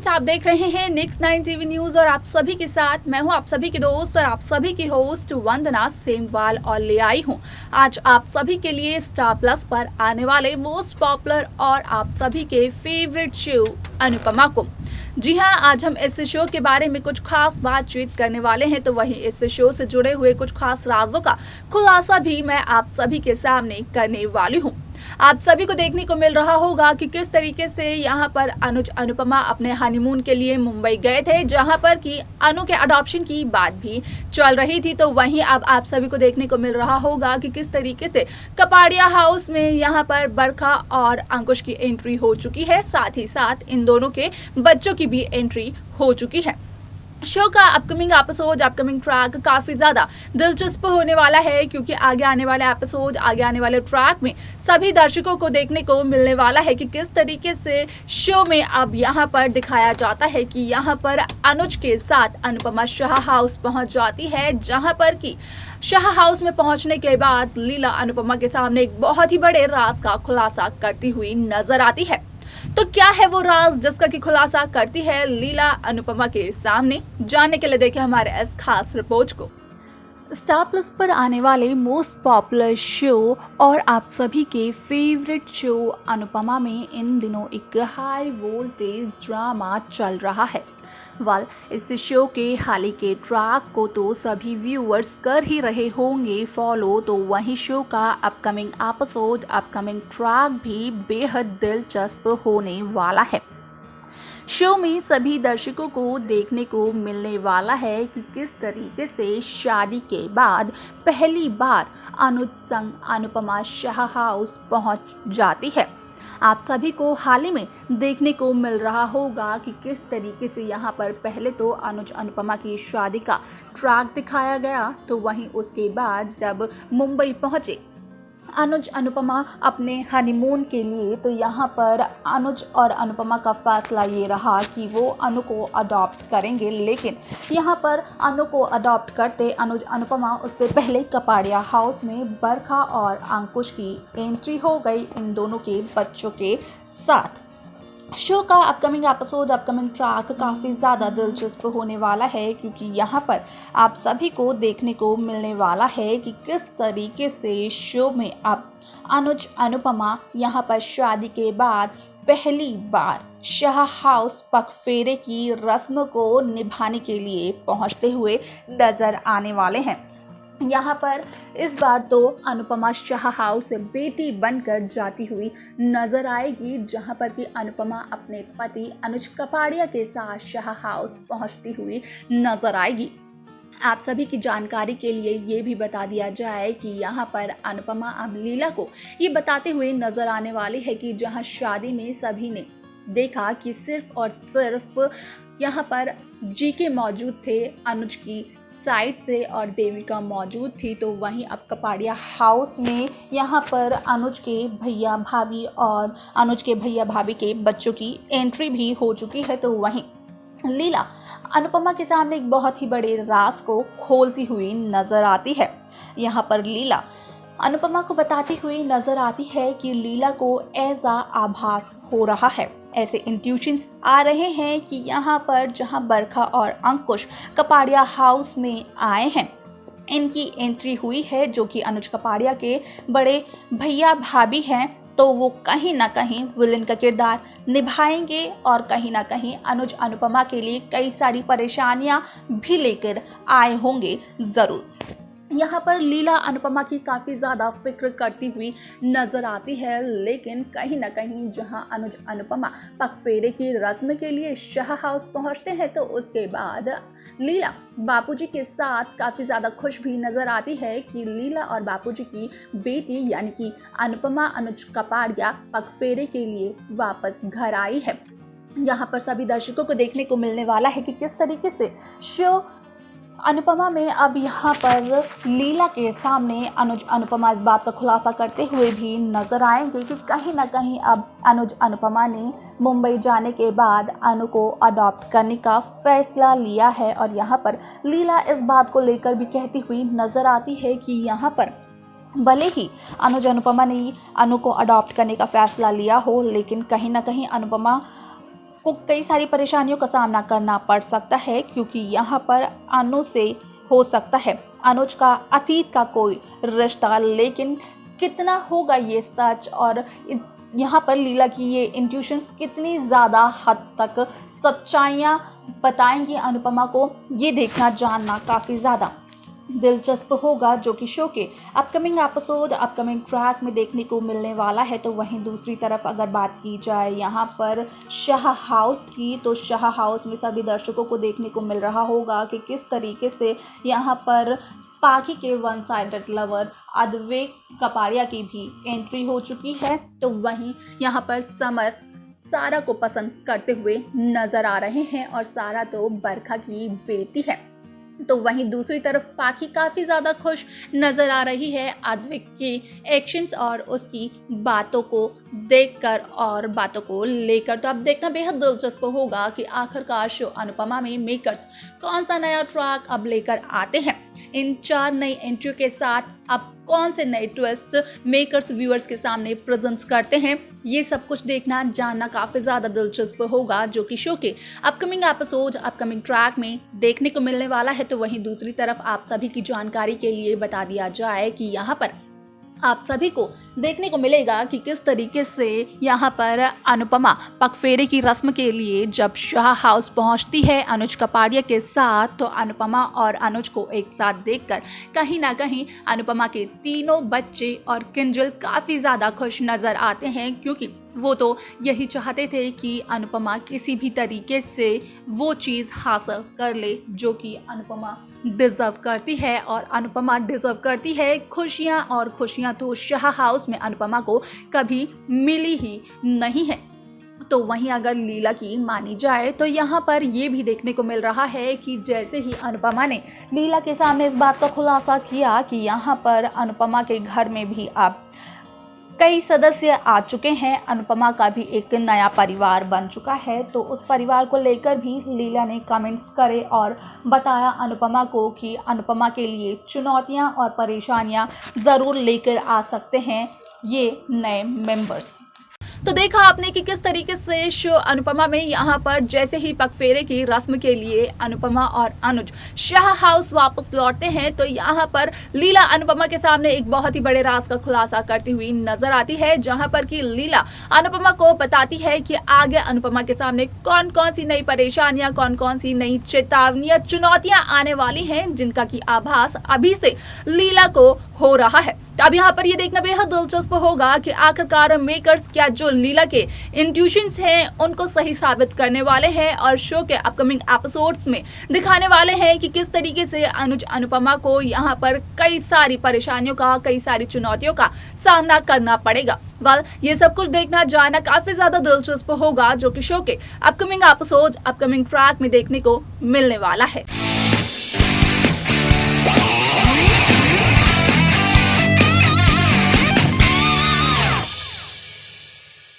Friends, आप देख रहे हैं नेक्स्ट 9 टीवी न्यूज और आप सभी के साथ मैं हूं आप सभी की दोस्त और आप सभी की होस्ट वंदना सेमवाल और ले आई हूं आज आप सभी के लिए स्टार प्लस पर आने वाले मोस्ट पॉपुलर और आप सभी के फेवरेट शो अनुपमा को। जी हाँ, आज हम इस शो के बारे में कुछ खास बातचीत करने वाले हैं, तो वहीं इस शो से जुड़े हुए कुछ खास राजों का खुलासा भी मैं आप सभी के सामने करने वाली हूँ। आप सभी को देखने को मिल रहा होगा कि किस तरीके से यहाँ पर अनुज अनुपमा अपने हनीमून के लिए मुंबई गए थे, जहाँ पर कि अनु के अडॉप्शन की बात भी चल रही थी। तो वहीं अब आप सभी को देखने को मिल रहा होगा कि किस तरीके से कपाड़िया हाउस में यहाँ पर बरखा और अंकुश की एंट्री हो चुकी है, साथ ही साथ इन दोनों के बच्चों की भी एंट्री हो चुकी है। शो का अपकमिंग एपिसोड, अपकमिंग ट्रैक काफ़ी ज़्यादा दिलचस्प होने वाला है, क्योंकि आगे आने वाले एपिसोड, आगे आने वाले ट्रैक में सभी दर्शकों को देखने को मिलने वाला है कि किस तरीके से शो में अब यहाँ पर दिखाया जाता है कि यहाँ पर अनुज के साथ अनुपमा शाह हाउस पहुँच जाती है, जहाँ पर कि शाह हाउस में पहुँचने के बाद लीला अनुपमा के सामने एक बहुत ही बड़े राज का खुलासा करती हुई नजर आती है। तो क्या है वो राज जिसका की खुलासा करती है लीला अनुपमा के सामने? जानने के लिए देखें हमारे इस खास रिपोर्ट को। स्टार प्लस पर आने वाले मोस्ट पॉपुलर शो और आप सभी के फेवरेट शो अनुपमा में इन दिनों एक हाई वोल्टेज ड्रामा चल रहा है। इस शो के हाल ही के ट्रैक को तो सभी व्यूअर्स कर ही रहे होंगे फॉलो, तो वहीं शो का अपकमिंग एपिसोड, अपकमिंग ट्रैक भी बेहद दिलचस्प होने वाला है। शो में सभी दर्शकों को देखने को मिलने वाला है कि किस तरीके से शादी के बाद पहली बार अनुज संग अनुपमा शाह हाउस पहुंच जाती है। आप सभी को हाल ही में देखने को मिल रहा होगा कि किस तरीके से यहाँ पर पहले तो अनुज अनुपमा की शादी का ट्रैक दिखाया गया, तो वहीं उसके बाद जब मुंबई पहुँचे अनुज अनुपमा अपने हनीमून के लिए, तो यहाँ पर अनुज और अनुपमा का फैसला ये रहा कि वो अनु को अडॉप्ट करेंगे। लेकिन यहाँ पर अनु को अडॉप्ट करते अनुज अनुपमा उससे पहले कपाड़िया हाउस में बरखा और अंकुश की एंट्री हो गई इन दोनों के बच्चों के साथ। शो का अपकमिंग एपिसोड, अपकमिंग ट्रैक काफ़ी ज़्यादा दिलचस्प होने वाला है, क्योंकि यहाँ पर आप सभी को देखने को मिलने वाला है कि किस तरीके से शो में अब अनुज अनुपमा यहाँ पर शादी के बाद पहली बार शाह हाउस पगफेरे की रस्म को निभाने के लिए पहुँचते हुए नजर आने वाले हैं। यहाँ पर इस बार तो अनुपमा शाह हाउस से बेटी बनकर जाती हुई नजर आएगी, जहाँ पर कि अनुपमा अपने पति अनुज कपाड़िया के साथ शाह हाउस पहुँचती हुई नजर आएगी। आप सभी की जानकारी के लिए ये भी बता दिया जाए कि यहाँ पर अनुपमा अब लीला को ये बताते हुए नजर आने वाली है कि जहाँ शादी में सभी ने देखा कि सिर्फ और सिर्फ यहाँ पर जीके मौजूद थे अनुज की साइड से और देविका मौजूद थी, तो वहीं अब कपाड़िया हाउस में यहाँ पर अनुज के भैया भाभी और अनुज के भैया भाभी के बच्चों की एंट्री भी हो चुकी है। तो वहीं लीला अनुपमा के सामने एक बहुत ही बड़े राज को खोलती हुई नजर आती है। यहाँ पर लीला अनुपमा को बताती हुई नजर आती है कि लीला को ऐसा आभास हो रहा है, ऐसे इंट्यूशंस आ रहे हैं कि यहाँ पर जहाँ बरखा और अंकुश कपाड़िया हाउस में आए हैं, इनकी एंट्री हुई है, जो कि अनुज कपाड़िया के बड़े भैया भाभी हैं, तो वो कहीं ना कहीं विलन का किरदार निभाएंगे और कहीं ना कहीं अनुज अनुपमा के लिए कई सारी परेशानियां भी लेकर आए होंगे ज़रूर। यहाँ पर लीला अनुपमा की काफ़ी ज़्यादा फिक्र करती हुई नज़र आती है, लेकिन कहीं ना कहीं जहाँ अनुज अनुपमा पगफेरे की रस्म के लिए शाह हाउस पहुँचते हैं, तो उसके बाद लीला बापूजी के साथ काफ़ी ज़्यादा खुश भी नज़र आती है कि लीला और बापूजी की बेटी यानी कि अनुपमा अनुज कपाड़िया पगफेरे के लिए वापस घर आई है। यहाँ पर सभी दर्शकों को देखने को मिलने वाला है कि किस तरीके से शो अनुपमा में अब यहाँ पर लीला के सामने अनुज अनुपमा इस बात का खुलासा करते हुए भी नजर आएंगे कि कहीं ना कहीं अब अनुज अनुपमा ने मुंबई जाने के बाद अनु को अडॉप्ट करने का फैसला लिया है। और यहाँ पर लीला इस बात को लेकर भी कहती हुई नजर आती है कि यहाँ पर भले ही अनुज अनुपमा ने अनु को अडॉप्ट करने का फैसला लिया हो, लेकिन कहीं ना कहीं अनुपमा को कई सारी परेशानियों का सामना करना पड़ सकता है, क्योंकि यहाँ पर अनुज से हो सकता है अनुज का अतीत का कोई रिश्ता, लेकिन कितना होगा ये सच और यहाँ पर लीला की ये इंट्यूशंस कितनी ज़्यादा हद तक सच्चाइयाँ बताएंगी अनुपमा को, ये देखना जानना काफ़ी ज़्यादा दिलचस्प होगा, जो कि शो के अपकमिंग एपिसोड अपकमिंग ट्रैक में देखने को मिलने वाला है। तो वहीं दूसरी तरफ अगर बात की जाए यहाँ पर शाह हाउस की, तो शाह हाउस में सभी दर्शकों को देखने को मिल रहा होगा कि किस तरीके से यहाँ पर पाखी के वन साइडेड लवर अद्वैत कपाड़िया की भी एंट्री हो चुकी है। तो वहीं यहाँ पर समर सारा को पसंद करते हुए नजर आ रहे हैं और सारा तो बरखा की बेटी है। तो वहीं दूसरी तरफ पाखी काफ़ी ज़्यादा खुश नज़र आ रही है अद्वैत के एक्शंस और उसकी बातों को देखकर और बातों को लेकर। तो अब देखना बेहद दिलचस्प होगा कि आखिरकार शो अनुपमा में मेकर्स कौन सा नया ट्रैक अब लेकर आते हैं। इन 4 नई एंट्रियों के साथ अब कौन से नए ट्विस्ट मेकर्स व्यूअर्स के सामने प्रेजेंट करते हैं, ये सब कुछ देखना जानना काफ़ी ज़्यादा दिलचस्प होगा, जो कि शो के अपकमिंग एपिसोड अपकमिंग ट्रैक में देखने को मिलने वाला है। तो वहीं दूसरी तरफ आप सभी की जानकारी के लिए बता दिया जाए कि यहाँ पर आप सभी को देखने को मिलेगा कि किस तरीके से यहाँ पर अनुपमा पगफेरे की रस्म के लिए जब शाह हाउस पहुँचती है अनुज कपाड़िया के साथ, तो अनुपमा और अनुज को एक साथ देखकर कहीं ना कहीं अनुपमा के तीनों बच्चे और किंजल काफ़ी ज़्यादा खुश नज़र आते हैं, क्योंकि वो तो यही चाहते थे कि अनुपमा किसी भी तरीके से वो चीज़ हासिल कर ले जो कि अनुपमा डिज़र्व करती है। और अनुपमा डिज़र्व करती है खुशियाँ, और खुशियाँ तो शाह हाउस में अनुपमा को कभी मिली ही नहीं है। तो वहीं अगर लीला की मानी जाए तो यहाँ पर ये भी देखने को मिल रहा है कि जैसे ही अनुपमा ने लीला के सामने इस बात का खुलासा किया कि यहाँ पर अनुपमा के घर में भी अब कई सदस्य आ चुके हैं, अनुपमा का भी एक नया परिवार बन चुका है, तो उस परिवार को लेकर भी लीला ने कमेंट्स करे और बताया अनुपमा को कि अनुपमा के लिए चुनौतियां और परेशानियां ज़रूर लेकर आ सकते हैं ये नए मेंबर्स। तो देखा आपने कि किस तरीके से शो अनुपमा में यहाँ पर जैसे ही पगफेरे की रस्म के लिए अनुपमा और अनुज शाह हाउस वापस लौटते हैं, तो यहाँ पर लीला अनुपमा के सामने एक बहुत ही बड़े राज का खुलासा करती हुई नजर आती है, जहाँ पर कि लीला अनुपमा को बताती है कि आगे अनुपमा के सामने कौन कौन सी नई परेशानियां, कौन कौन सी नई चेतावनियां, चुनौतियां आने वाली हैं, जिनका की आभास अभी से लीला को हो रहा है। तो अब यहाँ पर ये देखना बेहद दिलचस्प होगा कि आखिरकार मेकर्स क्या जो लीला के इंट्यूशंस हैं उनको सही साबित करने वाले हैं और शो के अपकमिंग एपिसोड्स में दिखाने वाले हैं कि किस तरीके से अनुज अनुपमा को यहाँ पर कई सारी परेशानियों का, कई सारी चुनौतियों का सामना करना पड़ेगा। ये सब कुछ देखना जानना काफी ज्यादा दिलचस्प होगा, जो कि शो के अपकमिंग एपिसोड अपकमिंग ट्रैक में देखने को मिलने वाला है।